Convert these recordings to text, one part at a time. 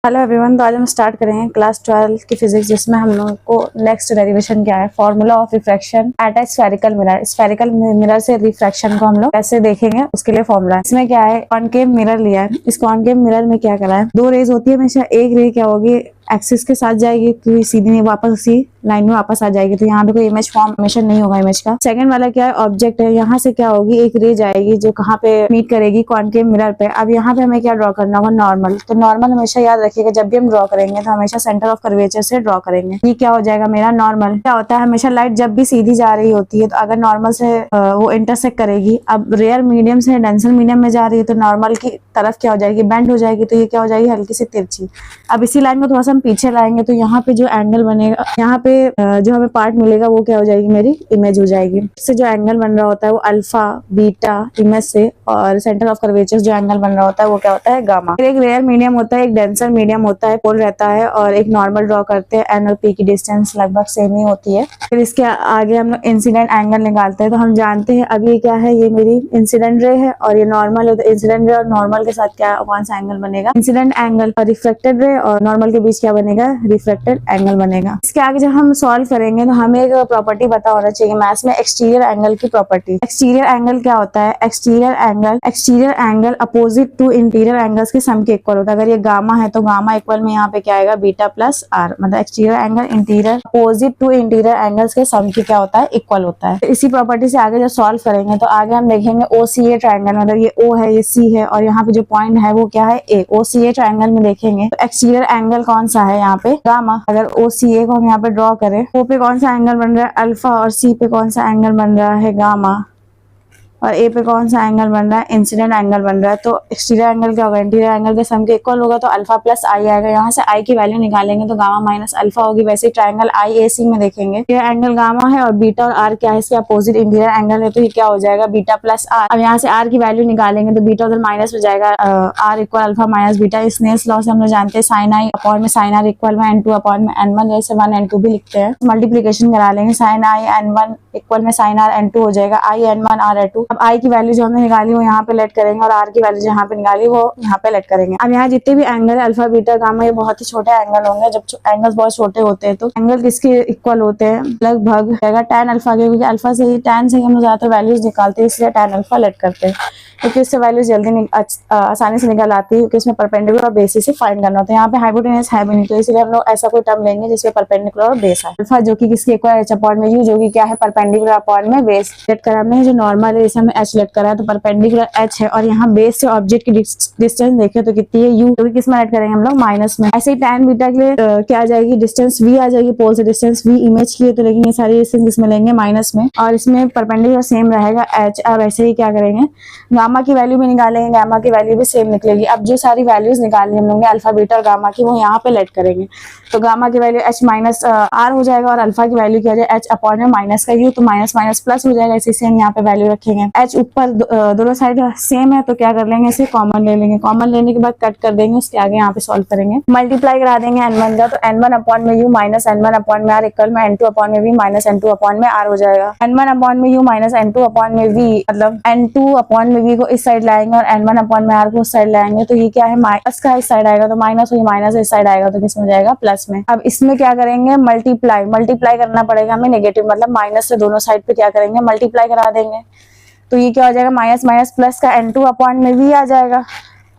Hello everyone. तो आज हम स्टार्ट करेंगे क्लास 12 की फिजिक्स, जिसमें हम लोगों को नेक्स्ट डेरिवेशन क्या है, formula of refraction at a spherical mirror. Spherical mirror से रिफ्रैक्शन को हम लोग कैसे देखेंगे उसके लिए फार्मूला है। इसमें क्या है, कॉनकेव मिरर लिया है। इस कॉनकेव मिरर में क्या करा है, दो रेज होती है हमेशा। एक रे क्या होगी, एक्सिस के साथ जाएगी तो ये सीधी नहीं, वापस उसी लाइन में वापस आ जाएगी, तो यहाँ पे कोई इमेज फॉर्मेशन नहीं होगा इमेज का। सेकंड वाला क्या है, ऑब्जेक्ट है। यहाँ से क्या होगी, एक रे जाएगी जो कहाँ पे मीट करेगी, कॉनकेव मिरर पे। अब यहाँ पे हमें क्या ड्रॉ करना होगा, नॉर्मल। तो नॉर्मल हमेशा याद रखिएगा, जब भी हम ड्रॉ करेंगे तो हमेशा सेंटर ऑफ कर्वेचर से ड्रॉ करेंगे। ये क्या हो जाएगा मेरा नॉर्मल। क्या होता है, हमेशा लाइट जब भी सीधी जा रही होती है तो अगर नॉर्मल से वो इंटरसेक्ट करेगी। अब रेयर मीडियम से डेंसर मीडियम में जा रही है तो नॉर्मल की तरफ क्या हो जाएगी, बेंड हो जाएगी, तो ये क्या हो जाएगी, हल्की सी तिरछी। अब इसी लाइन को थोड़ा सा हम पीछे लाएंगे तो यहाँ पे जो एंगल बनेगा, यहाँ पे जो हमें पार्ट मिलेगा वो क्या हो जाएगी, मेरी इमेज हो जाएगी। इससे जो एंगल बन रहा होता है वो अल्फा बीटा इमेज से, और सेंटर ऑफ कर्वेचर जो एंगल बन रहा होता है वो क्या होता है, गामा। फिर एक रेयर मीडियम होता है, एक डेंसर मीडियम होता है, पोल रहता है, और एक नॉर्मल ड्रॉ करते हैं। एन और पी की डिस्टेंस लगभग सेम ही होती है। फिर इसके आगे हम लोग इंसिडेंट एंगल निकालते हैं। तो हम जानते हैं अब ये क्या है, ये मेरी इंसिडेंट रे है और ये नॉर्मल है। तो इंसिडेंट रे और नॉर्मल के साथ क्या कौन सा एंगल बनेगा, इंसिडेंट एंगल। और रिफ्लेक्टेड रे और नॉर्मल के बीच क्या बनेगा, रिफ्लेक्टेड एंगल बनेगा। इसके आगे जब हम सॉल्व करेंगे तो हमें एक प्रॉपर्टी पता होना चाहिए मैथ्स में, एक्सटीरियर एंगल की प्रॉपर्टी। एक्सटीरियर एंगल क्या होता है, exterior angle opposite to interior angles के सम के इक्वल होता है। अगर ये गामा है तो गामा इक्वल में यहाँ पे क्या आएगा, बीटा प्लस आर। मतलब exterior angle interior opposite to interior angles के सम की क्या होता है, इक्वल होता है। तो इसी प्रॉपर्टी से आगे जब सॉल्व करेंगे तो आगे हम देखेंगे OCA ट्रायंगल। मतलब ये O है, ये C है, और यहाँ पे जो पॉइंट है वो क्या है, A। OCA ट्रायंगल में देखेंगे तो एक्सटीरियर एंगल कौन सा है, यहाँ पे गामा। अगर OCA को हम यहाँ पे ड्रॉ करें, O पे कौन सा एंगल बन रहा है, अल्फा, और C पे कौन सा एंगल बन रहा है, गामा, और ए पे कौन सा एंगल बन रहा है, इंसिडेंट एंगल बन रहा है। तो एक्सटीरियर एंगल क्या होगा, इंटीरियर एंगल के सम के इक्वल होगा। तो अल्फा प्लस आई आएगा, यहाँ से आई की वैल्यू निकालेंगे तो गामा माइनस अल्फा होगी। वैसे ट्रायंगल IAC में देखेंगे ये एंगल गामा है और बीटा और आर क्या है, इसके अपोजिट इंटीरियर एंगल है, तो ये क्या हो जाएगा, बीटा प्लस आर। अब यहाँ से आर की वैल्यू निकालेंगे तो बीटा उधर माइनस हो जाएगा, r equal alpha minus beta. Snell's law से हम लोग जानते हैं साइन आई अपॉन में साइन आर इक्वल में N2 अपॉन में N1, जैसे 1 N2 भी लिखते हैं। मल्टीप्लीकेशन करा लेंगे, साइन आई N1 इक्वल में साइन आर N2 हो जाएगा, I N1 R N2। अब आई की वैल्यू हमने निकाली वो यहाँ पे लेट करेंगे, और आर की वैल्यू यहाँ पे निकाली वो यहाँ पे लेट करेंगे। अब यहाँ जितने भी एंगल है, अल्फा बीटा गामा, ये बहुत ही छोटे एंगल होंगे। जब एंगल्स बहुत छोटे होते हैं तो एंगल किसके इक्वल होते हैं, लगभग रहेगा tan अल्फा के, क्योंकि अल्फा से ही tan से ही हम ज्यादातर वैल्यूज निकालते हैं, इसलिए tan अल्फा लेट करते हैं, क्योंकि इससे वैल्यूज जल्दी आसानी से निकल आती है, क्योंकि इसमें परपेंडिकुलर और बेसिस से फाइंड करना होता है। यहाँ पे हाइपोटेनस है भी नहीं, तो इसलिए हम लोग ऐसा कोई टर्म लेंगे जिसमें परपेंडिकुलर और बेस है। अल्फा जो कि किसके इक्वल है, h अपॉन में u, जो कि क्या है, परपेंडिकुलर अपॉन में बेस। लेट करा हमने, जो नॉर्मल है इसे हमें h लेट करा है, तो परपेंडिकुलर h है, और यहाँ बेस से ऑब्जेक्ट की डिस्टेंस देखे तो कितनी है, u, जो कि किस में लेट करेंगे हम लोग, माइनस में। ऐसे ही tan बीटा के लिए क्या आ जाएगी, डिस्टेंस v आ जाएगी, पोल से डिस्टेंस v इमेज की है, तो लेकिन ये सारी डिस्टेंस इसमें लेंगे माइनस में, और इसमें परपेंडिकुलर सेम रहेगा h। और वैसे ही क्या करेंगे, गामा की वैल्यू भी निकालेंगे, गामा की वैल्यू भी सेम निकलेगी। अब जो सारी वैल्यूज निकालनी हम लोग अल्फा बीटा और गामा की, वो यहाँ पे लेट करेंगे। तो गामा की वैल्यू h माइनस आर हो जाएगा, और अल्फा की वैल्यू क्या हो जाएगा, h अपॉन में माइनस का u, तो माइनस माइनस प्लस हो जाएगा। इसी से हम यहाँ पे वैल्यू रखेंगे। h ऊपर दोनों साइड सेम है, तो क्या कर लेंगे, इसे कॉमन ले लेंगे। कॉमन लेने के बाद कट कर देंगे, उसके आगे यहाँ पे सॉल्व करेंगे, मल्टीप्लाई करा देंगे N1 का, तो N1 अपॉन में u माइनस N1 अपॉन में r इक्वल में N2 अपॉन में v माइनस N2 अपॉन में r हो जाएगा। N1 अपॉन में u माइनस N2 अपॉन में v, मतलब N2 अपॉन में v को इस साइड लाएंगे और N1 अपॉन में r को उस साइड लाएंगे, तो ये क्या है, माइनस का इस साइड आएगा तो माइनस, और माइनस इस साइड आएगा तो किस में जाएगा, प्लस में। अब इसमें क्या करेंगे, मल्टीप्लाई करना पड़ेगा हमें, नेगेटिव मतलब माइनस से दोनों साइड पे क्या करेंगे, मल्टीप्लाई करा देंगे। तो ये क्या हो जाएगा, माइनस माइनस प्लस का N2 अपॉन में v आ जाएगा,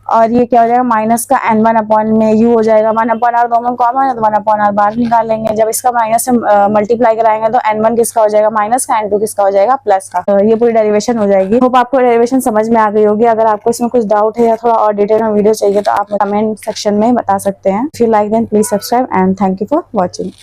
और ये क्या हो जाएगा, माइनस का N1 अपॉन में u हो जाएगा। 1 अपॉन r दोनों कॉमन है, तो 1 अपॉन r बाहर निकाल लेंगे। जब इसका माइनस से मल्टीप्लाई कराएंगे तो N1 किसका हो जाएगा, माइनस का, N2 किसका हो जाएगा, प्लस का। तो ये पूरी डेरिवेशन हो जाएगी। होप आपको डेरिवेशन समझ में आ गई होगी। अगर आपको इसमें कुछ डाउट है या थोड़ा और डिटेल में वीडियो चाहिए तो आप कमेंट सेक्शन में बता सकते हैं। If you like then please subscribe, and thank you for watching.